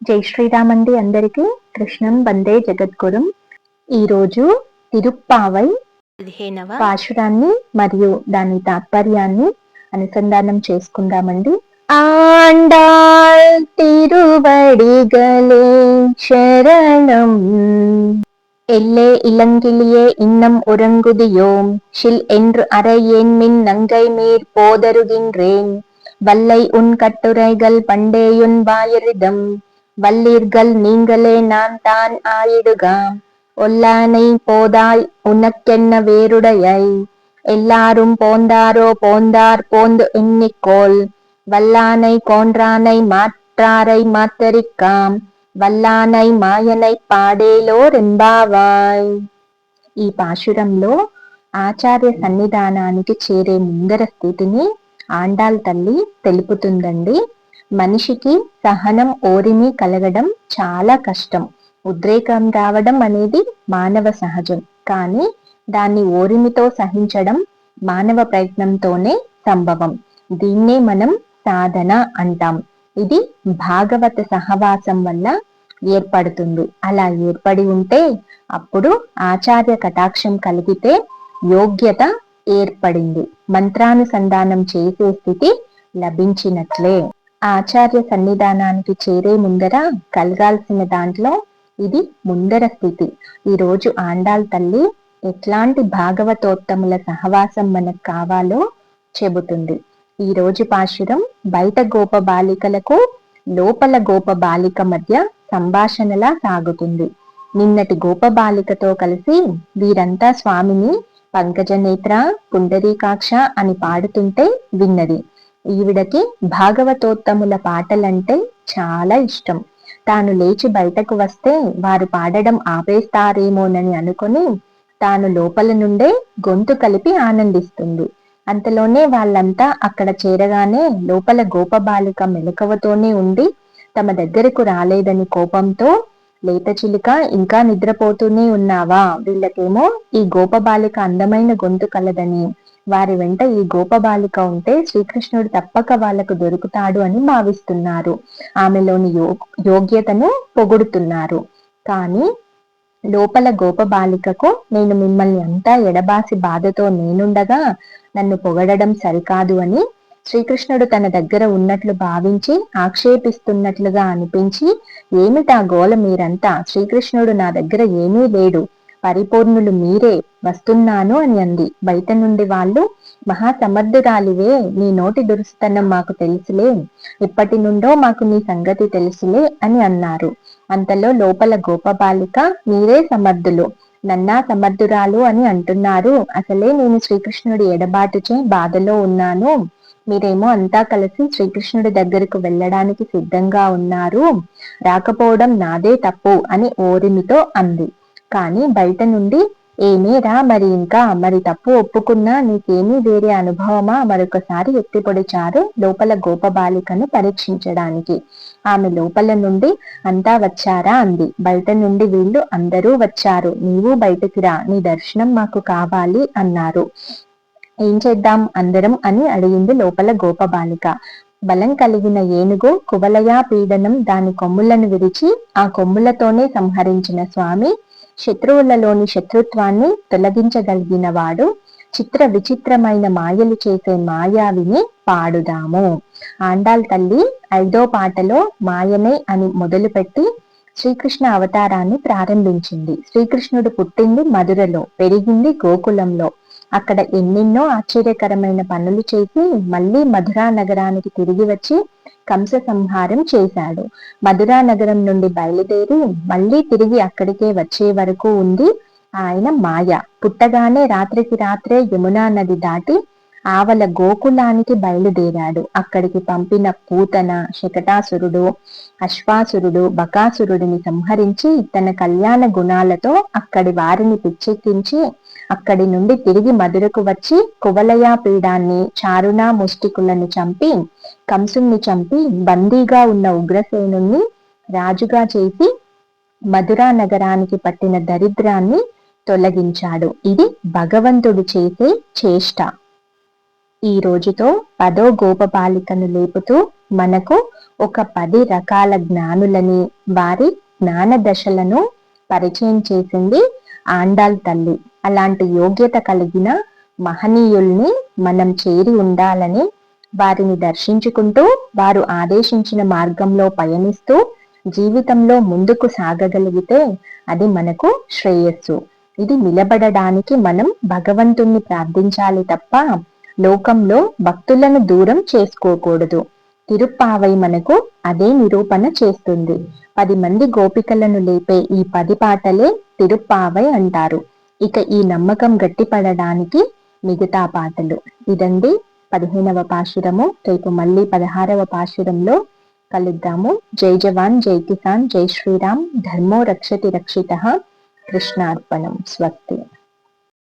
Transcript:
జై శ్రీరామండి అందరికీ. కృష్ణం వందే జగద్గురుం. ఈరోజు తిరుప్పావై 15వ పాశురాన్ని మరియు దాని తాత్పర్యాన్ని అనుసంధానం చేసుకుందామండి. ఆండాళ్ తిరువడిగలే శరణం, ఎల్లే ఇలంగిలియే இன்னம் உறங்குதியோம், ஷில் என்று அறையேன் மின் நங்கை மீர் போதருகின்றேன், வல்லை உன் கட்டுரைகள் பண்டேயுன் வாயிரிதம், வல்லீர்கள் நீங்களே நான் தான் ஆயிடுகா, ஒல்லானை போதாய் உனக்கென்ன வேறுடையை, எல்லாரும் போந்தாரோ போந்தார் போந்து எண்ணிக்கோள், வல்லானை கோன்றானை மாற்றாரை மாத்தரிக்காம், వల్లానై మాయనై పాడేలోరెంబావాయ్. ఈ పాశురంలో ఆచార్య సన్నిధానానికి చేరే ముందర స్థితిని ఆండాల్ తల్లి తెలుపుతుందండి. మనిషికి సహనం, ఓరిమి కలగడం చాలా కష్టం. ఉద్రేకం రావడం అనేది మానవ సహజం. కానీ దాన్ని ఓరిమితో సహించడం మానవ ప్రయత్నంతోనే సంభవం. దీన్నే మనం సాధన అంటాం. ఇది భాగవత సహవాసం వల్ల ఏర్పడుతుంది. అలా ఏర్పడి ఉంటే అప్పుడు ఆచార్య కటాక్షం కలిగితే యోగ్యత ఏర్పడింది, మంత్రానుసంధానం చేసే స్థితి లభించినట్లే. ఆచార్య సన్నిధానానికి చేరే ముందర కలగాల్సిన దాంట్లో ఇది ముందర స్థితి. ఈరోజు ఆండాల్ తల్లి ఎట్లాంటి భాగవతోత్తముల సహవాసం మనకు కావాలో చెబుతుంది. ఈ రోజు పాశురం బయట గోప బాలికలకు లోపల గోప బాలిక మధ్య సంభాషణలా సాగుతుంది. నిన్నటి గోప బాలికతో కలిసి వీరంతా స్వామిని పంకజనేత్ర, పుండరీకాక్ష అని పాడుతుంటే విన్నది. ఈవిడకి భాగవతోత్తముల పాటలంటే చాలా ఇష్టం. తాను లేచి బయటకు వస్తే వారు పాడడం ఆపేస్తారేమోనని అనుకుని తాను లోపల నుండే గొంతు కలిపి ఆనందిస్తుంది. అంతలోనే వాళ్ళంతా అక్కడ చేరగానే లోపల గోపబాలిక మెలకువతోనే ఉండి తమ దగ్గరకు రాలేదని కోపంతో, లేత చిలుక ఇంకా నిద్రపోతూనే ఉన్నావా, వీళ్ళకేమో ఈ గోపబాలిక అందమైన గొంతు కలదని, వారి వెంట ఈ గోపబాలిక ఉంటే శ్రీకృష్ణుడు తప్పక వాళ్లకు దొరుకుతాడు అని భావిస్తున్నారు. ఆమెలోని యోగ్యతను పొగుడుతున్నారు. కానీ లోపల గోపబాలికకు నేను మిమ్మల్ని అంతా ఎడబాసి బాధతో నేనుండగా నన్ను పొగడడం సరికాదు అని శ్రీకృష్ణుడు తన దగ్గర ఉన్నట్లు భావించి ఆక్షేపిస్తున్నట్లుగా అనిపించి, ఏమిటా గోల మీరంతా, శ్రీకృష్ణుడు నా దగ్గర ఏమీ లేడు, పరిపూర్ణులు మీరే, వస్తున్నాను అని అంది. బయట నుండి వాళ్ళు, మహాసమర్థురాలివే, నీ నోటి దురుస్తనం మాకు తెలుసులే, ఇప్పటి నుండో మాకు నీ సంగతి తెలుసులే అని అన్నారు. అంతలో లోపల గోపబాలిక, మీరే సమర్థులు, నన్నా సమర్థురాలు అని అంటున్నారు, అసలే నేను శ్రీకృష్ణుడి ఎడబాటుచే బాధలో ఉన్నాను, మీరేమో అంతా కలిసి శ్రీకృష్ణుడి దగ్గరకు వెళ్ళడానికి సిద్ధంగా ఉన్నారు, రాకపోవడం నాదే తప్పు అని ఓరిమితో అంది. కానీ బయట నుండి, ఏమేరా మరి ఇంకా, మరి తప్పు ఒప్పుకున్నా నీకేమీ వేరే అనుభవమా, మరొకసారి ఎత్తిపొడిచారు లోపల గోపబాలికను పరీక్షించడానికి. ఆమె లోపల నుండి, అంతా వచ్చారా అంది. బయట నుండి వీళ్ళు, అందరూ వచ్చారు, నీవు బయటకి రా, నీ దర్శనం మాకు కావాలి అన్నారు. ఏం చేద్దాం అందరం అని అడిగింది లోపల గోపబాలిక. బలం కలిగిన ఏనుగు కువలయా పీడనం దాని కొమ్ములను విరిచి ఆ కొమ్ములతోనే సంహరించిన స్వామి శత్రువులలోని శత్రుత్వాన్ని తొలగించగలిగిన వాడు, చిత్ర విచిత్రమైన మాయలు చేసే మాయావిని పాడుదాము. ఆండాల్ తల్లి 5వ పాటలో మాయనే అని మొదలుపెట్టి శ్రీకృష్ణ అవతారాన్ని ప్రారంభించింది. శ్రీకృష్ణుడు పుట్టింది మధురలో, పెరిగింది గోకులంలో. అక్కడ ఎన్నెన్నో ఆశ్చర్యకరమైన పనులు చేసి మళ్ళీ మధురా నగరానికి తిరిగి వచ్చి కంస సంహారం చేశాడు. మధురా నగరం నుండి బయలుదేరి మళ్ళీ తిరిగి అక్కడికే వచ్చే వరకు ఉంది ఆయన మాయ. పుట్టగానే రాత్రికి రాత్రే యమునా నది దాటి ఆవల గోకులానికి బయలుదేరాడు. అక్కడికి పంపిన పూతన, శకటాసురుడు, అశ్వాసురుడు, బకాసురుడిని సంహరించి తన కళ్యాణ గుణాలతో అక్కడి వారిని పిచ్చెక్కించి అక్కడి నుండి తిరిగి మధురకు వచ్చి కువలయా పీడాన్ని, చారుణ ముష్టికులను చంపి, కంసుణ్ణి చంపి బందీగా ఉన్న ఉగ్రసేనుణ్ణి రాజుగా చేసి మధురా నగరానికి పట్టిన దరిద్రాన్ని తొలగించాడు. ఇది భగవంతుడు చేసే చేష్ట. ఈ రోజుతో 10వ గోపబాలికను లేపుతూ మనకు ఒక 10 రకాల జ్ఞానులని, వారి జ్ఞాన దశలను పరిచయం చేసింది ఆండాల్ తల్లి. అలాంటి యోగ్యత కలిగిన మహనీయుల్ని మనం చేరి ఉండాలని, వారిని దర్శించుకుంటూ వారు ఆదేశించిన మార్గంలో పయనిస్తూ జీవితంలో ముందుకు సాగగలిగితే అది మనకు శ్రేయస్సు. ఇది నిలబడడానికి మనం భగవంతుణ్ణి ప్రార్థించాలి తప్ప లోకంలో భక్తులను దూరం చేసుకోకూడదు. తిరుప్పావై మనకు అదే నిరూపణ చేస్తుంది. 10 మంది గోపికలను లేపే ఈ 10 పాటలే తిరుప్పావై అంటారు. ఇక ఈ నమ్మకం గట్టిపడడానికి మిగతా పాటలు. ఇదండి 15వ పాశురము. రేపు మళ్ళీ 16వ పాశురంలో కలుద్దాము. జై జవాన్, జై కిసాన్, జై శ్రీరామ్. ధర్మో రక్షతి రక్షితః. కృష్ణార్పణం. స్వస్తి.